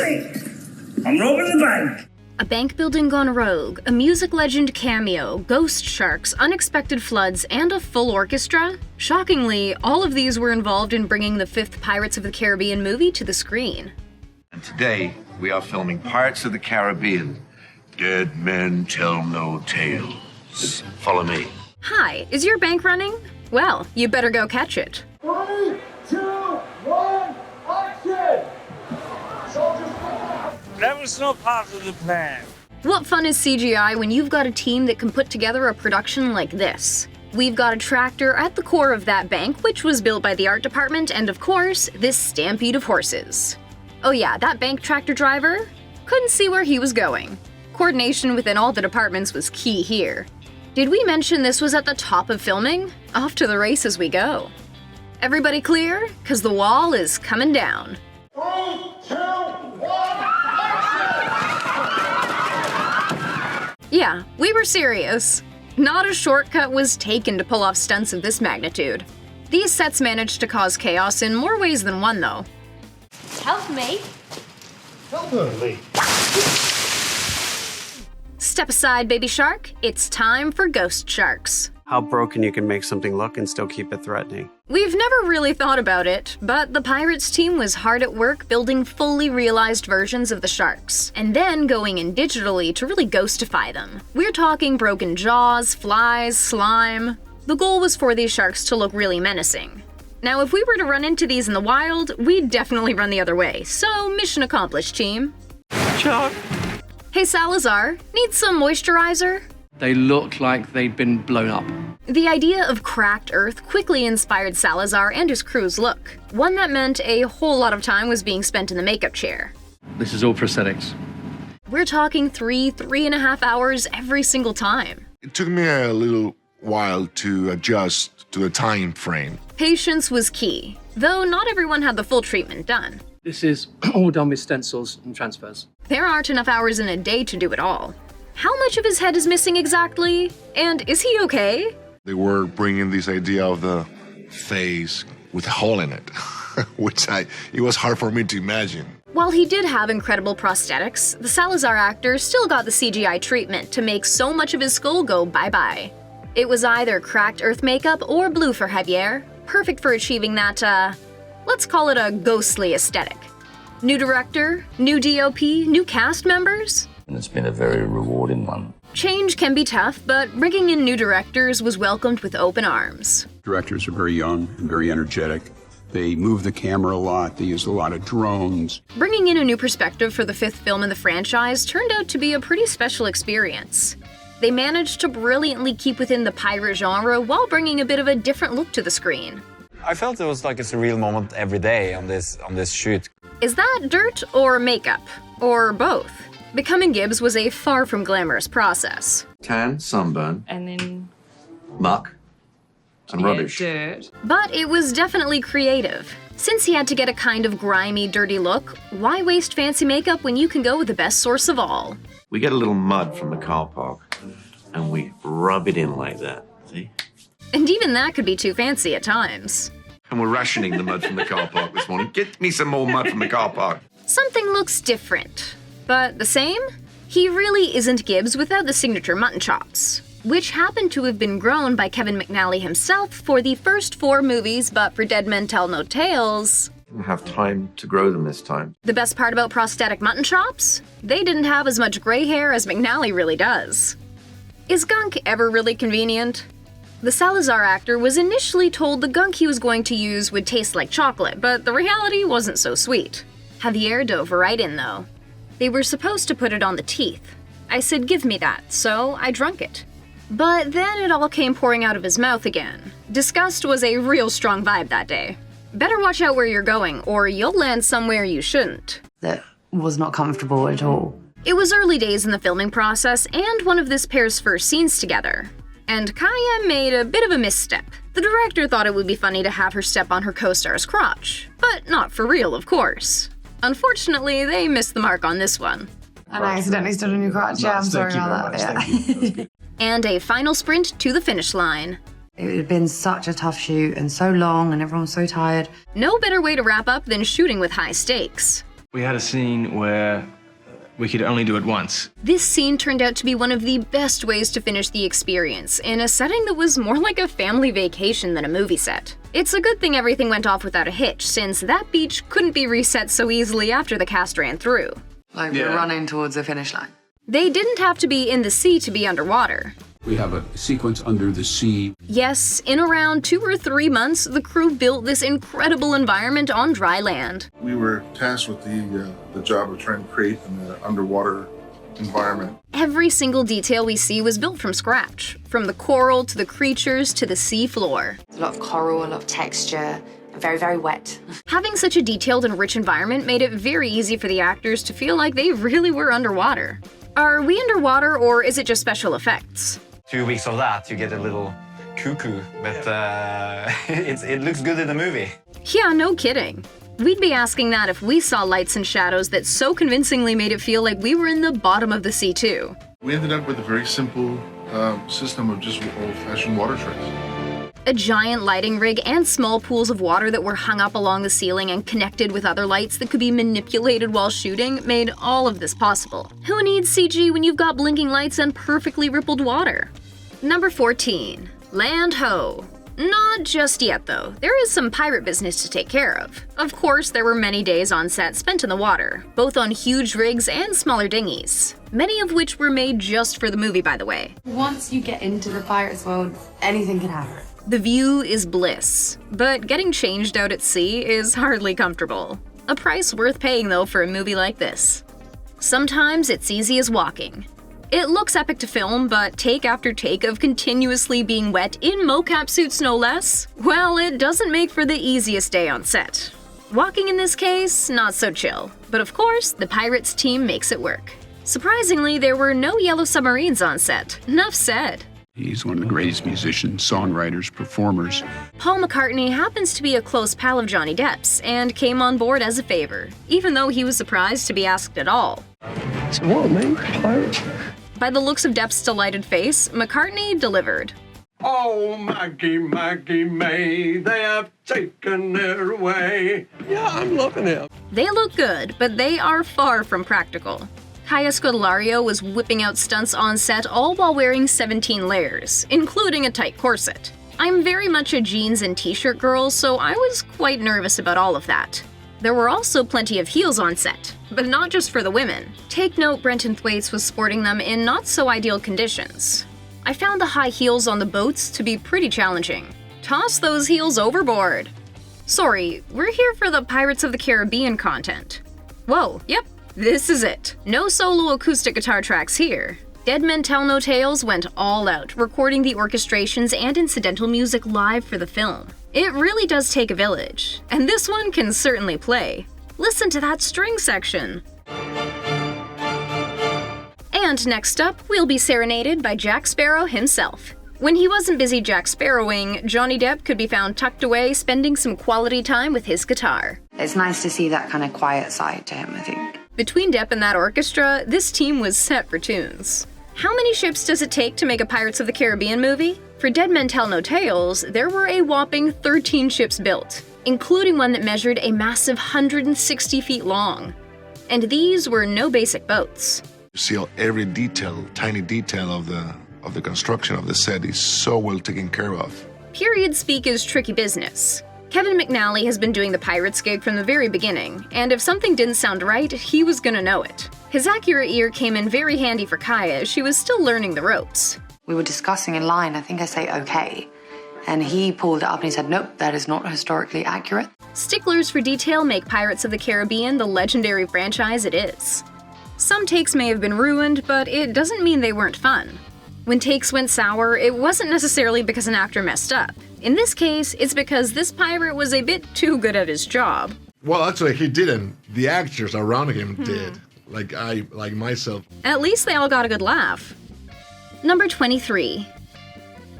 nothing. I'm robbing the bank. A bank building gone rogue, a music legend cameo, ghost sharks, unexpected floods, and a full orchestra? Shockingly, all of these were involved in bringing the fifth Pirates of the Caribbean movie to the screen. And today, we are filming Pirates of the Caribbean. Dead men tell no tales. Follow me. Hi, is your bank running? Well, you better go catch it. 3, 2, 1, action! Soldiers, That was not part of the plan. What fun is CGI when you've got a team that can put together a production like this? We've got a tractor at the core of that bank, which was built by the art department, and of course, this stampede of horses. Oh yeah, that bank tractor driver? Couldn't see where he was going. Coordination within all the departments was key here. Did we mention this was at the top of filming? Off to the races we go. Everybody clear? 'Cause the wall is coming down. 3, 2, 1, Yeah, we were serious. Not a shortcut was taken to pull off stunts of this magnitude. These sets managed to cause chaos in more ways than one, though. Help me. help her, Lee. Step aside, baby shark. It's time for ghost sharks. How broken you can make something look and still keep it threatening. We've never really thought about it, but the Pirates team was hard at work building fully realized versions of the sharks, and then going in digitally to really ghostify them. We're talking broken jaws, flies, slime. The goal was for these sharks to look really menacing. Now, if we were to run into these in the wild, we'd definitely run the other way, so mission accomplished, team. Chuck! Hey Salazar, need some moisturizer? They looked like they'd been blown up. The idea of cracked earth quickly inspired Salazar and his crew's look, one that meant a whole lot of time was being spent in the makeup chair. This is all prosthetics. We're talking 3.5 hours every single time. It took me a little while to adjust to the time frame. Patience was key, though not everyone had the full treatment done. This is all done with stencils and transfers. There aren't enough hours in a day to do it all. How much of his head is missing exactly? And is he okay? They were bringing this idea of the face with a hole in it, it was hard for me to imagine. While he did have incredible prosthetics, the Salazar actor still got the CGI treatment to make so much of his skull go bye-bye. It was either cracked earth makeup or blue for Javier, perfect for achieving that, let's call it a ghostly aesthetic. New director, new DOP, new cast members? And it's been a very rewarding one. Change can be tough, but bringing in new directors was welcomed with open arms. Directors are very young and very energetic. They move the camera a lot, they use a lot of drones. Bringing in a new perspective for the fifth film in the franchise turned out to be a pretty special experience. They managed to brilliantly keep within the pirate genre while bringing a bit of a different look to the screen. I felt it was like a surreal moment every day on this shoot. Is that dirt or makeup? Or both? Becoming Gibbs was a far from glamorous process. Tan, sunburn, And then muck, and rubbish. dirt. But it was definitely creative. Since he had to get a kind of grimy, dirty look, why waste fancy makeup when you can go with the best source of all? We get a little mud from the car park, and we rub it in like that, see? And even that could be too fancy at times. And we're rationing the mud from the car park this morning. Get me some more mud from the car park. Something looks different. But the same? He really isn't Gibbs without the signature mutton chops, which happened to have been grown by Kevin McNally himself for the first 4 movies, but for Dead Men Tell No Tales. Didn't have time to grow them this time. The best part about prosthetic mutton chops? They didn't have as much gray hair as McNally really does. Is gunk ever really convenient? The Salazar actor was initially told the gunk he was going to use would taste like chocolate, but the reality wasn't so sweet. Javier dove right in though. They were supposed to put it on the teeth. I said, give me that, so I drunk it. But then it all came pouring out of his mouth again. Disgust was a real strong vibe that day. Better watch out where you're going, or you'll land somewhere you shouldn't. That was not comfortable at all. It was early days in the filming process and one of this pair's first scenes together. And Kaya made a bit of a misstep. The director thought it would be funny to have her step on her co-star's crotch. But not for real, of course. Unfortunately, they missed the mark on this one. And I accidentally stood on your crotch. Yeah, I'm sorry about that. Yeah. And a final sprint to the finish line. It had been such a tough shoot and so long and everyone was so tired. No better way to wrap up than shooting with high stakes. We had a scene where we could only do it once. This scene turned out to be one of the best ways to finish the experience, in a setting that was more like a family vacation than a movie set. It's a good thing everything went off without a hitch, since that beach couldn't be reset so easily after the cast ran through. Like we're running towards the finish line. They didn't have to be in the sea to be underwater. We have a sequence under the sea. Yes, in around 2 or 3 months, the crew built this incredible environment on dry land. We were tasked with the job of trying to create an underwater environment. Every single detail we see was built from scratch, from the coral to the creatures to the sea floor. A lot of coral, a lot of texture, very, very wet. Having such a detailed and rich environment made it very easy for the actors to feel like they really were underwater. Are we underwater, or is it just special effects? 2 weeks of that, you get a little cuckoo, but it looks good in the movie. Yeah, no kidding. We'd be asking that if we saw lights and shadows that so convincingly made it feel like we were in the bottom of the sea too. We ended up with a very simple system of just old-fashioned water tricks. A giant lighting rig and small pools of water that were hung up along the ceiling and connected with other lights that could be manipulated while shooting made all of this possible. Who needs CG when you've got blinking lights and perfectly rippled water? Number 14. Land ho! Not just yet though, there is some pirate business to take care of. Of course, there were many days on set spent in the water, both on huge rigs and smaller dinghies, many of which were made just for the movie by the way. Once you get into the pirates world, anything can happen. The view is bliss, but getting changed out at sea is hardly comfortable. A price worth paying though for a movie like this. Sometimes it's easy as walking. It looks epic to film, but take after take of continuously being wet in mocap suits no less, well, it doesn't make for the easiest day on set. Walking in this case, not so chill, but of course, the Pirates team makes it work. Surprisingly, there were no yellow submarines on set. Enough said. He's one of the greatest musicians, songwriters, performers. Paul McCartney happens to be a close pal of Johnny Depp's and came on board as a favor, even though he was surprised to be asked at all. So what, mate? Pirate? By the looks of Depp's delighted face, McCartney delivered. Oh, Maggie, Maggie May, they have taken her away. Yeah, I'm loving it. They look good, but they are far from practical. Kaya Scodelario was whipping out stunts on set all while wearing 17 layers, including a tight corset. I'm very much a jeans and t-shirt girl, so I was quite nervous about all of that. There were also plenty of heels on set, but not just for the women. Take note Brenton Thwaites was sporting them in not-so-ideal conditions. I found the high heels on the boats to be pretty challenging. Toss those heels overboard! Sorry, we're here for the Pirates of the Caribbean content. Whoa, yep, this is it. No solo acoustic guitar tracks here. Dead Men Tell No Tales went all out, recording the orchestrations and incidental music live for the film. It really does take a village, and this one can certainly play. Listen to that string section! And next up, we'll be serenaded by Jack Sparrow himself. When he wasn't busy Jack Sparrowing, Johnny Depp could be found tucked away spending some quality time with his guitar. It's nice to see that kind of quiet side to him, I think. Between Depp and that orchestra, this team was set for tunes. How many ships does it take to make a Pirates of the Caribbean movie? For Dead Men Tell No Tales, there were a whopping 13 ships built, including one that measured a massive 160 feet long. And these were no basic boats. You see every detail, tiny detail of the construction of the set is so well taken care of. Period speak is tricky business. Kevin McNally has been doing the Pirates gig from the very beginning, and if something didn't sound right, he was gonna know it. His accurate ear came in very handy for Kaya as she was still learning the ropes. We were discussing in line, I think I say okay, and he pulled it up and he said, nope, that is not historically accurate. Sticklers for detail make Pirates of the Caribbean the legendary franchise it is. Some takes may have been ruined, but it doesn't mean they weren't fun. When takes went sour, it wasn't necessarily because an actor messed up. In this case, it's because this pirate was a bit too good at his job. Well, actually, he didn't. The actors around him did. Like myself. At least they all got a good laugh. Number 23.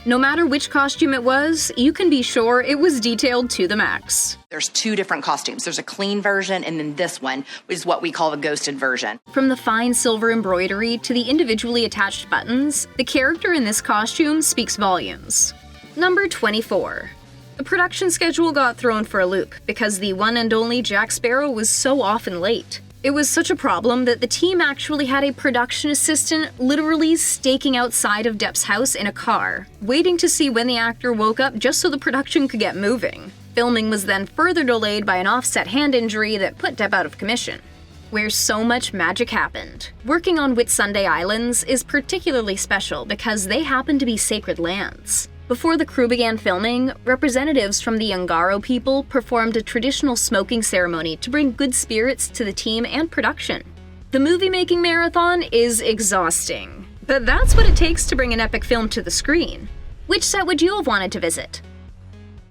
No matter which costume it was, you can be sure it was detailed to the max. There's 2 different costumes. There's a clean version and then this one, which is what we call the ghosted version. From the fine silver embroidery to the individually attached buttons, the character in this costume speaks volumes. Number 24. The production schedule got thrown for a loop because the one and only Jack Sparrow was so often late. It was such a problem that the team actually had a production assistant literally staking outside of Depp's house in a car, waiting to see when the actor woke up just so the production could get moving. Filming was then further delayed by an offset hand injury that put Depp out of commission. Where so much magic happened. Working on Whitsunday Islands is particularly special because they happen to be sacred lands. Before the crew began filming, representatives from the Ungaro people performed a traditional smoking ceremony to bring good spirits to the team and production. The movie-making marathon is exhausting, but that's what it takes to bring an epic film to the screen. Which set would you have wanted to visit?